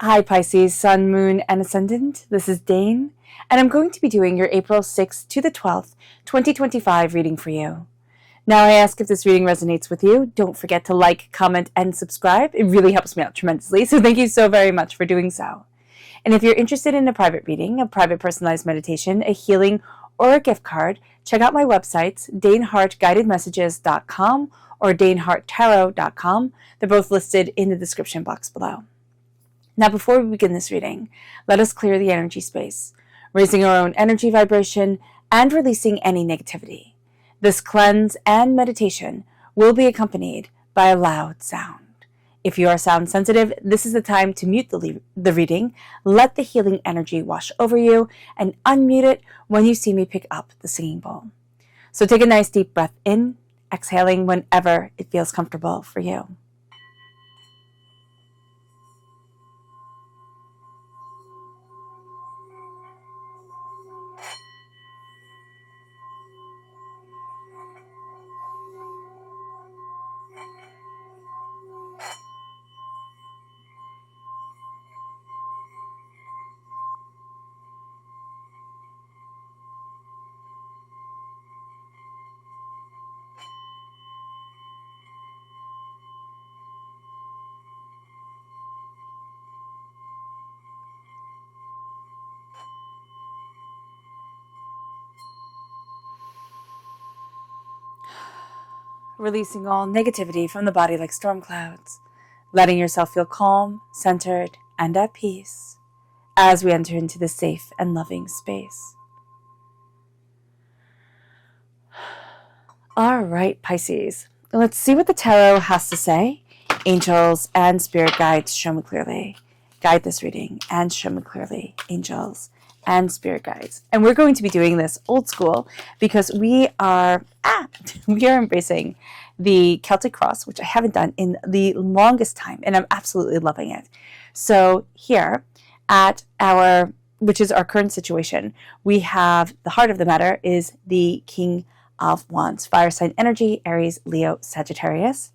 Hi Pisces, Sun, Moon, and Ascendant. This is Dane, and I'm going to be doing your April 6th to the 12th, 2025 reading for you. Now I ask if this reading resonates with you. Don't forget to like, comment, and subscribe. It really helps me out tremendously, so thank you so very much for doing so. And if you're interested in a private reading, a private personalized meditation, a healing, or a gift card, check out my websites, danehartguidedmessages.com or daneharttarot.com. They're both listed in the description box below. Now, before we begin this reading, let us clear the energy space, raising our own energy vibration and releasing any negativity. This cleanse and meditation will be accompanied by a loud sound. If you are sound sensitive, this is the time to mute the reading, let the healing energy wash over you, and unmute it when you see me pick up the singing bowl. So take a nice deep breath in, exhaling whenever it feels comfortable for you. Releasing all negativity from the body like storm clouds, letting yourself feel calm, centered, and at peace as we enter into this safe and loving space. All right, Pisces, let's see what the tarot has to say. Angels and spirit guides, show me clearly. Guide this reading and show me clearly, angels and spirit guides. And we're going to be doing this old school because we are embracing the Celtic cross, which I haven't done in the longest time, and I'm absolutely loving it. So here at which is our current situation, we have the heart of the matter is the King of Wands, fire sign energy, Aries, Leo, Sagittarius.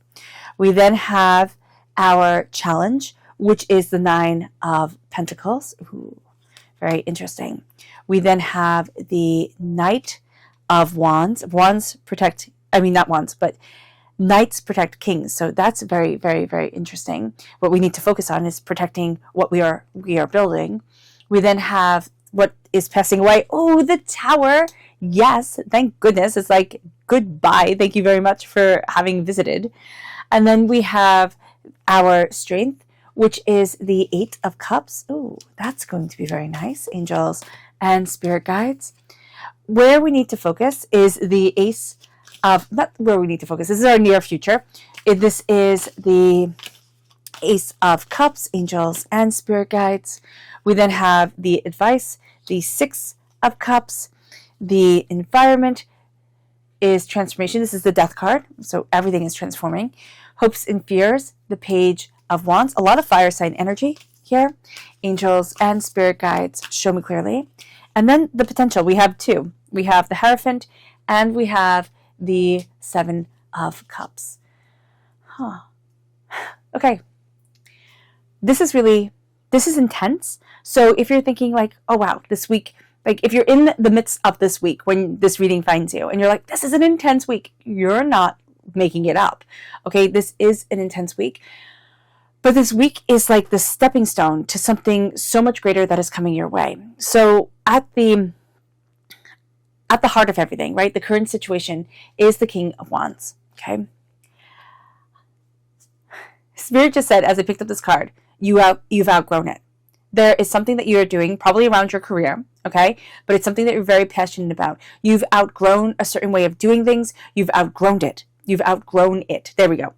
We then have our challenge, which is the Nine of Pentacles. Ooh, very interesting. We then have the Knight of Wands. Knights protect kings. So that's very, very, very interesting. What we need to focus on is protecting what we are building. We then have what is passing away. Oh, the Tower. Yes, thank goodness. It's like goodbye. Thank you very much for having visited. And then we have our Strength, which is the Eight of Cups. Oh, that's going to be very nice. Angels and spirit guides. Where we need to focus is the Ace of, not where we need to focus. This is our near future. This is the Ace of Cups, angels and spirit guides. We then have the Advice, the Six of Cups. The Environment is transformation. This is the Death card, so everything is transforming. Hopes and Fears, the Page of Wands. A lot of fire sign energy here. Angels and spirit guides, show me clearly. And then the potential. We have two. We have the Hierophant and we have the Seven of Cups. Okay. This is intense. So if you're thinking like, oh wow, this week, like if you're in the midst of this week when this reading finds you and you're like, this is an intense week, you're not making it up. Okay, this is an intense week. But this week is like the stepping stone to something so much greater that is coming your way. So at the heart of everything, right? The current situation is the King of Wands, okay? Spirit just said, as I picked up this card, you've outgrown it. There is something that you're doing, probably around your career, okay? But it's something that you're very passionate about. You've outgrown a certain way of doing things. You've outgrown it. You've outgrown it. There we go.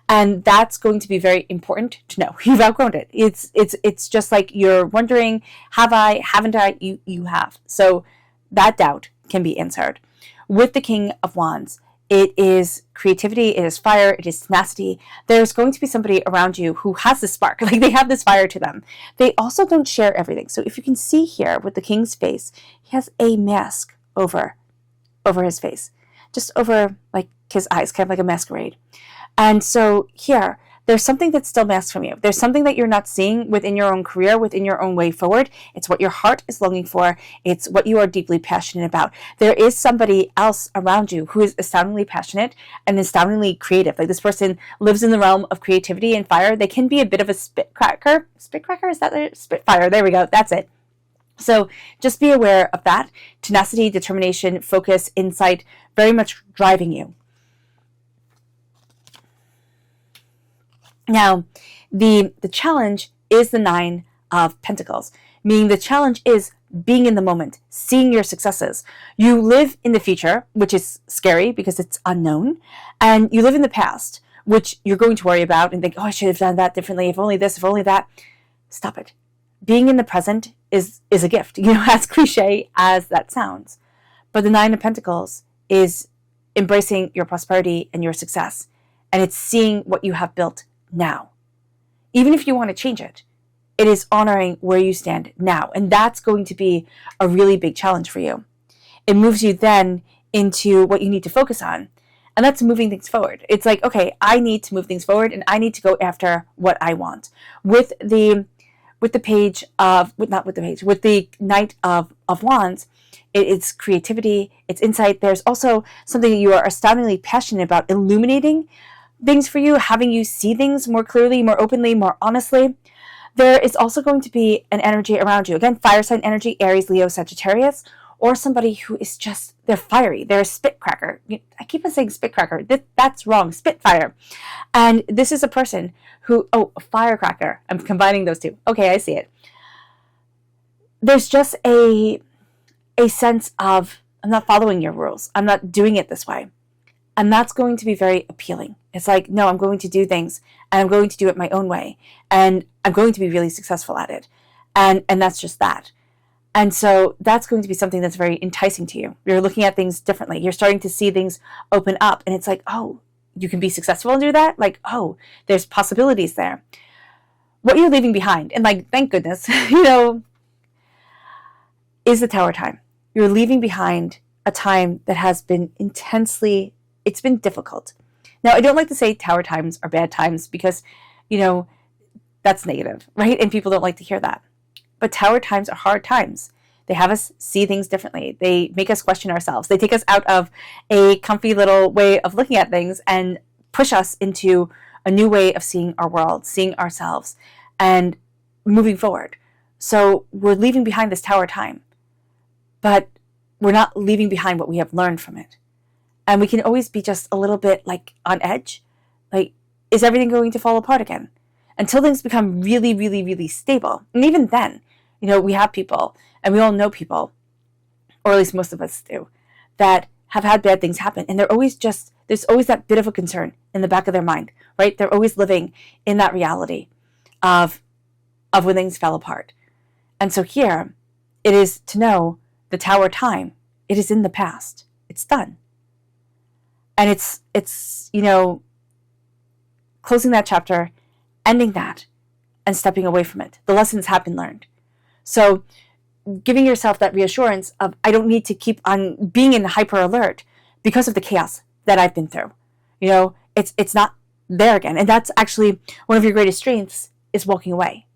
And that's going to be very important to know. You've outgrown it. It's just like you're wondering, have I, haven't I? You have. So that doubt can be answered. With the King of Wands, it is creativity, it is fire, it is tenacity. There's going to be somebody around you who has this spark, like they have this fire to them. They also don't share everything. So if you can see here with the King's face, he has a mask over his face, just over like his eyes, kind of like a masquerade. And so here, there's something that's still masked from you. There's something that you're not seeing within your own career, within your own way forward. It's what your heart is longing for. It's what you are deeply passionate about. There is somebody else around you who is astoundingly passionate and astoundingly creative. Like, this person lives in the realm of creativity and fire. They can be a bit of a spitcracker. Spitcracker? Is that it? Spitfire. There we go. That's it. So just be aware of that. Tenacity, determination, focus, insight, very much driving you. Now, the challenge is the 9 of Pentacles, meaning the challenge is being in the moment, seeing your successes. You live in the future, which is scary because it's unknown, and you live in the past, which you're going to worry about and think, oh, I should have done that differently, if only this, if only that. Stop it. Being in the present is a gift, as cliche as that sounds. But the 9 of Pentacles is embracing your prosperity and your success, and it's seeing what you have built now. Even if you want to change it, it is honoring where you stand now. And that's going to be a really big challenge for you. It moves you then into what you need to focus on. And that's moving things forward. It's like, okay, I need to move things forward and I need to go after what I want. With the Knight of Wands, it's creativity, it's insight. There's also something that you are astoundingly passionate about, illuminating things for you, having you see things more clearly, more openly, more honestly. There is also going to be an energy around you. Again, fire sign energy, Aries, Leo, Sagittarius, or somebody who is just, they're fiery. They're a spitcracker. I keep on saying spitcracker. That's wrong. Spitfire. And this is a person who, a firecracker. I'm combining those two. Okay, I see it. There's just a sense of, I'm not following your rules. I'm not doing it this way. And that's going to be very appealing. It's like, no, I'm going to do things and I'm going to do it my own way. And I'm going to be really successful at it. And that's just that. And so that's going to be something that's very enticing to you. You're looking at things differently. You're starting to see things open up. And it's like, oh, you can be successful and do that? Like, oh, there's possibilities there. What you're leaving behind, and like, thank goodness, is the Tower time. You're leaving behind a time that has been it's been difficult. Now, I don't like to say Tower times are bad times because, that's negative, right? And people don't like to hear that. But Tower times are hard times. They have us see things differently. They make us question ourselves. They take us out of a comfy little way of looking at things and push us into a new way of seeing our world, seeing ourselves, and moving forward. So we're leaving behind this Tower time, but we're not leaving behind what we have learned from it. And we can always be just a little bit like on edge. Like, is everything going to fall apart again? Until things become really, really, really stable. And even then, we have people, and we all know people, or at least most of us do, that have had bad things happen. And there's always that bit of a concern in the back of their mind, right? They're always living in that reality of when things fell apart. And so here, it is to know the Tower time, it is in the past. It's done. And it's closing that chapter, ending that, and stepping away from it. The lessons have been learned. So giving yourself that reassurance of, I don't need to keep on being in hyper alert because of the chaos that I've been through. It's not there again. And that's actually one of your greatest strengths, is walking away.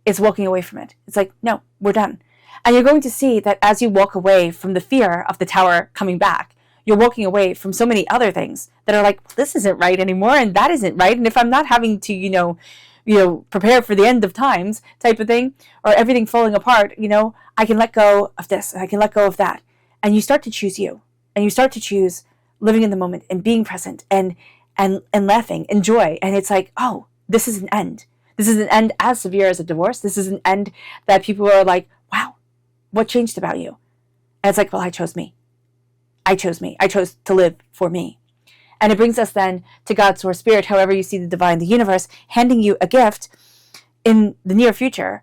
It's walking away from it. It's like, no, we're done. And you're going to see that as you walk away from the fear of the Tower coming back, you're walking away from so many other things that are like, this isn't right anymore, and that isn't right. And if I'm not having to, prepare for the end of times type of thing, or everything falling apart, I can let go of this, and I can let go of that. And you start to choose you, and you start to choose living in the moment and being present and laughing and joy. And it's like, oh, this is an end. This is an end as severe as a divorce. This is an end that people are like, wow, what changed about you? And it's like, well, I chose me. I chose me. I chose to live for me. And it brings us then to God, Source, Spirit, however you see the divine, the universe, handing you a gift in the near future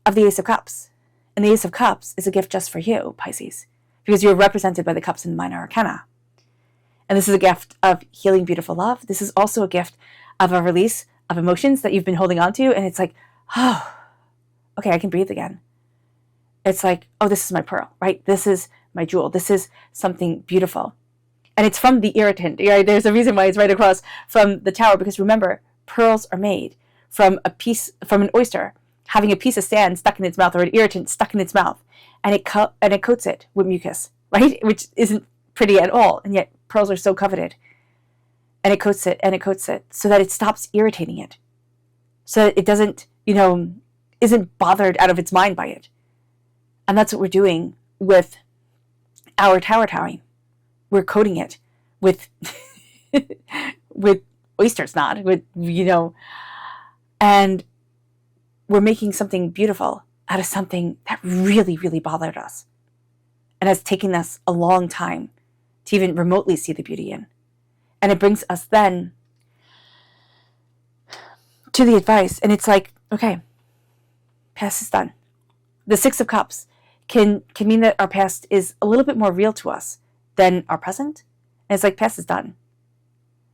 of the Ace of Cups. And the Ace of Cups is a gift just for you, Pisces, because you're represented by the cups in the minor arcana. And this is a gift of healing, beautiful love. This is also a gift of a release of emotions that you've been holding on to. And it's like, oh, okay, I can breathe again. It's like, oh, this is my pearl, right? This is my jewel. This is something beautiful. And it's from the irritant. Right? There's a reason why it's right across from the Tower, because remember, pearls are made from an oyster having a piece of sand stuck in its mouth or an irritant stuck in its mouth, and it coats it with mucus, right? Which isn't pretty at all, and yet pearls are so coveted. And it coats it so that it stops irritating it, so that it doesn't, isn't bothered out of its mind by it. And that's what we're doing with our tower. We're coating it with with oyster snot, and we're making something beautiful out of something that really, really bothered us and has taken us a long time to even remotely see the beauty in. And it brings us then to the advice, and it's like, okay, past is done. The Six of Cups can mean that our past is a little bit more real to us than our present. And it's like, past is done.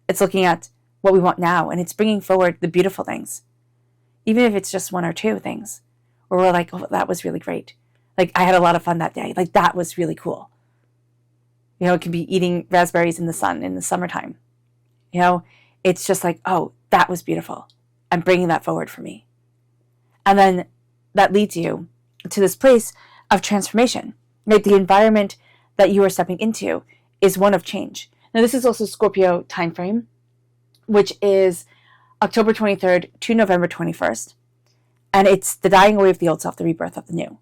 It's looking at what we want now, and it's bringing forward the beautiful things. Even if it's just one or two things where we're like, oh, that was really great. Like, I had a lot of fun that day. Like, that was really cool. It can be eating raspberries in the sun in the summertime. It's just like, oh, that was beautiful. I'm bringing that forward for me. And then that leads you to this place of transformation. Right? The environment that you are stepping into is one of change. Now, this is also Scorpio time frame, which is October 23rd to November 21st. And it's the dying away of the old self, the rebirth of the new.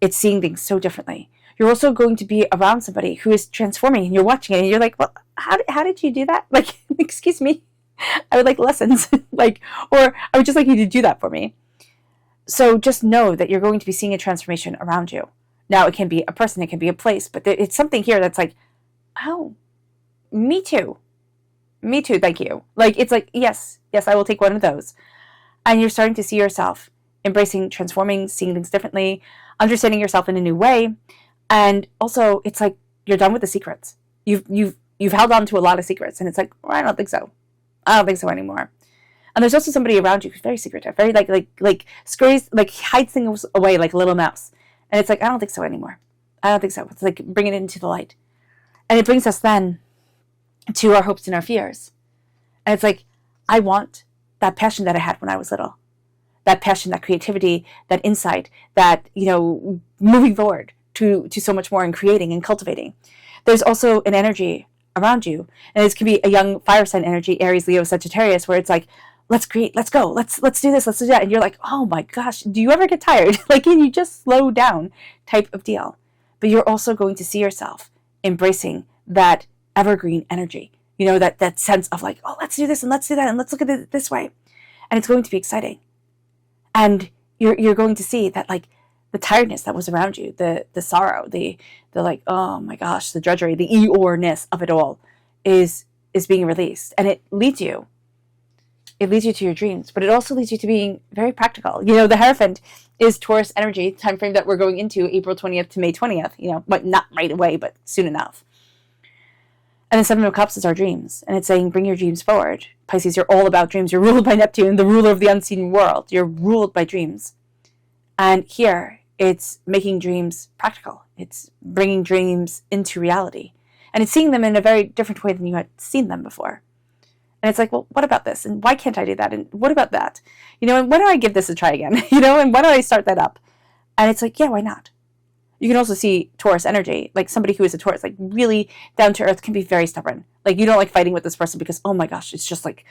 It's seeing things so differently. You're also going to be around somebody who is transforming, and you're watching it, and you're like, well, how did you do that? Like, excuse me, I would like lessons. Or I would just like you to do that for me. So just know that you're going to be seeing a transformation around you. Now, it can be a person, it can be a place, but it's something here that's like, oh, me too. Me too, thank you. Like, it's like, yes, I will take one of those. And you're starting to see yourself embracing, transforming, seeing things differently, understanding yourself in a new way. And also, it's like you're done with the secrets. You've held on to a lot of secrets, and it's like, well, I don't think so. I don't think so anymore. And there's also somebody around you who's very secretive, very like scurries, like hides things away like a little mouse. And it's like, I don't think so anymore. I don't think so. It's like bringing it into the light. And it brings us then to our hopes and our fears. And it's like, I want that passion that I had when I was little. That passion, that creativity, that insight, that, moving forward to so much more and creating and cultivating. There's also an energy around you. And this can be a young fire sign energy, Aries, Leo, Sagittarius, where it's like, let's create, let's go, let's do this, let's do that. And you're like, oh my gosh, do you ever get tired? Like, can you just slow down type of deal? But you're also going to see yourself embracing that evergreen energy. That sense of like, oh, let's do this and let's do that and let's look at it this way. And it's going to be exciting. And you're going to see that, like, the tiredness that was around you, the sorrow, the like, oh my gosh, the drudgery, the Eeyore-ness of it all is being released. And it leads you to your dreams, but it also leads you to being very practical. The Hierophant is Taurus energy, time frame that we're going into, April 20th to May 20th, but not right away, but soon enough. And the Seven of Cups is our dreams. And it's saying, bring your dreams forward. Pisces, you're all about dreams. You're ruled by Neptune, the ruler of the unseen world. You're ruled by dreams. And here, it's making dreams practical. It's bringing dreams into reality. And it's seeing them in a very different way than you had seen them before. And it's like, well, what about this? And why can't I do that? And what about that? And why don't I give this a try again? And why don't I start that up? And it's like, yeah, why not? You can also see Taurus energy, like somebody who is a Taurus, like really down to earth, can be very stubborn. Like, you don't like fighting with this person because, oh my gosh, it's just like,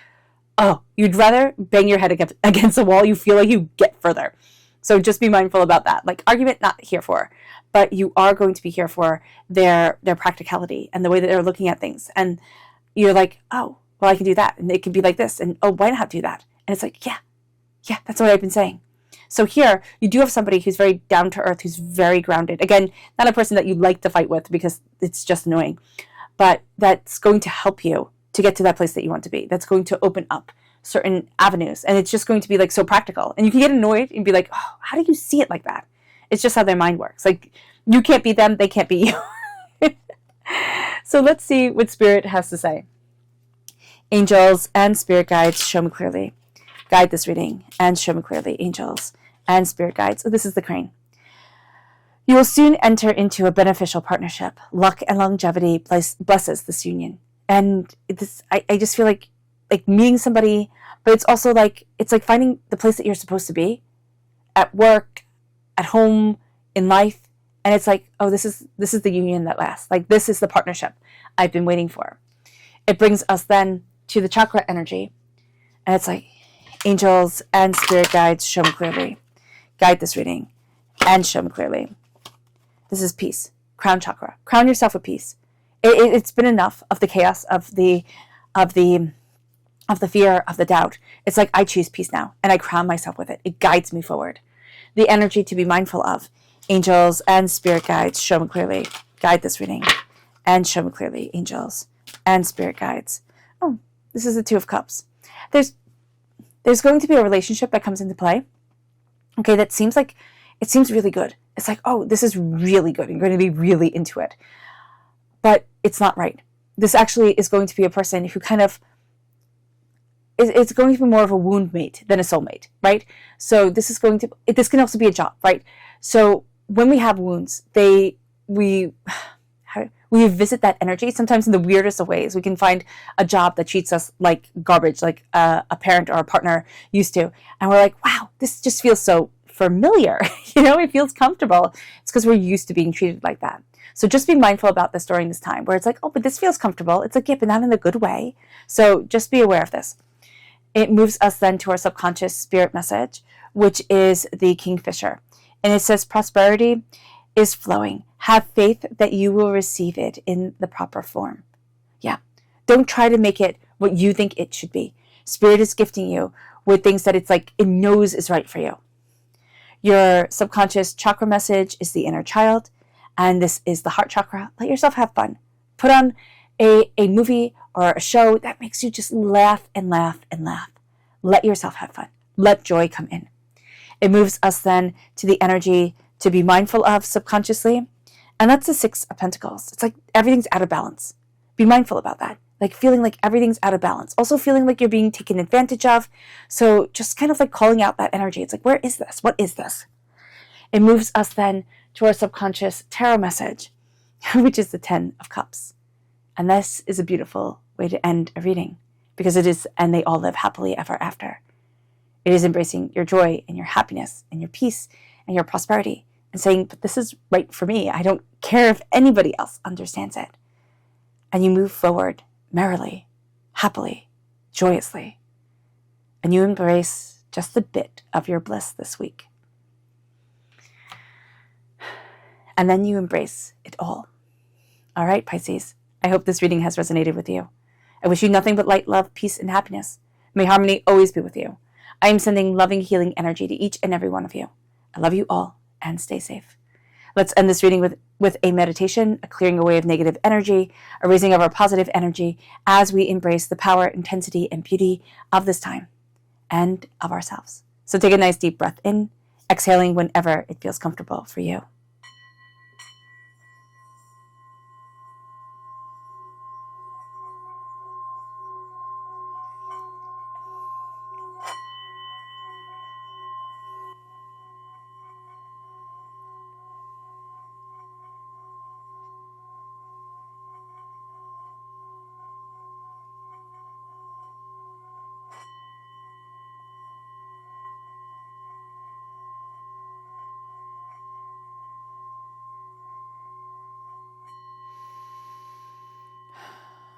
oh, you'd rather bang your head against the wall. You feel like you get further. So just be mindful about that. Like, argument, not here for, but you are going to be here for their practicality and the way that they're looking at things. And you're like, oh, well, I can do that. And it can be like this. And, oh, why not do that? And it's like, yeah, that's what I've been saying. So here, you do have somebody who's very down to earth, who's very grounded. Again, not a person that you like to fight with because it's just annoying, but that's going to help you to get to that place that you want to be. That's going to open up certain avenues, and it's just going to be like so practical. And you can get annoyed and be like, oh, how do you see it like that? It's just how their mind works. Like, you can't be them, they can't be you. So let's see what Spirit has to say. Angels and Spirit guides, show me clearly. Guide this reading and show me clearly, angels and Spirit guides. So this is the crane. You will soon enter into a beneficial partnership. Luck and longevity blesses this union. And I just feel like like meeting somebody, but it's also like, it's like finding the place that you're supposed to be at work, at home, in life. And it's like, oh, this is the union that lasts. Like, this is the partnership I've been waiting for. It brings us then to the chakra energy. And it's like, angels and spirit guides, show me clearly. Guide this reading and show me clearly. This is peace. Crown chakra. Crown yourself with peace. It's been enough of the chaos, of the fear, of the doubt. It's like, I choose peace now, and I crown myself with it. It guides me forward. The energy to be mindful of. Angels and spirit guides, show me clearly. Guide this reading and show me clearly. Angels and spirit guides. Oh, this is the Two of Cups. There's going to be a relationship that comes into play. Okay, that seems like, it seems really good. It's like, oh, this is really good. You're going to be really into it. But it's not right. This actually is going to be a person who kind of, it's going to be more of a wound mate than a soulmate, right? So this can also be a job, right? So when we have wounds, we visit that energy sometimes in the weirdest of ways. We can find a job that treats us like garbage, like a parent or a partner used to. And we're like, wow, this just feels so familiar. It feels comfortable. It's because we're used to being treated like that. So just be mindful about this during this time where it's like, oh, but this feels comfortable. It's like, yeah, but not in a good way. So just be aware of this. It moves us then to our subconscious spirit message, which is the Kingfisher. And it says, prosperity is flowing. Have faith that you will receive it in the proper form. Yeah. Don't try to make it what you think it should be. Spirit is gifting you with things that it's like, it knows is right for you. Your subconscious chakra message is the inner child, and this is the heart chakra. Let yourself have fun. Put on a movie or a show that makes you just laugh and laugh and laugh. Let yourself have fun. Let joy come in. It moves us then to the energy to be mindful of subconsciously, and that's the Six of Pentacles. It's like everything's out of balance. Be mindful about that. Like feeling like everything's out of balance. Also feeling like you're being taken advantage of. So just kind of like calling out that energy. It's like, where is this? What is this? It moves us then to our subconscious tarot message, which is the Ten of Cups. And this is a beautiful way to end a reading, because it is, and they all live happily ever after. It is embracing your joy and your happiness and your peace and your prosperity and saying, but this is right for me. I don't care if anybody else understands it. And you move forward merrily, happily, joyously. And you embrace just a bit of your bliss this week. And then you embrace it all. All right, Pisces, I hope this reading has resonated with you. I wish you nothing but light, love, peace, and happiness. May harmony always be with you. I am sending loving, healing energy to each and every one of you. I love you all, and stay safe. Let's end this reading with a meditation, a clearing away of negative energy, a raising of our positive energy as we embrace the power, intensity, and beauty of this time and of ourselves. So take a nice deep breath in, exhaling whenever it feels comfortable for you.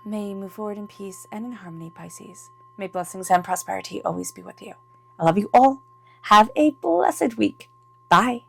May you move forward in peace and in harmony, Pisces. May blessings and prosperity always be with you. I love you all. Have a blessed week. Bye.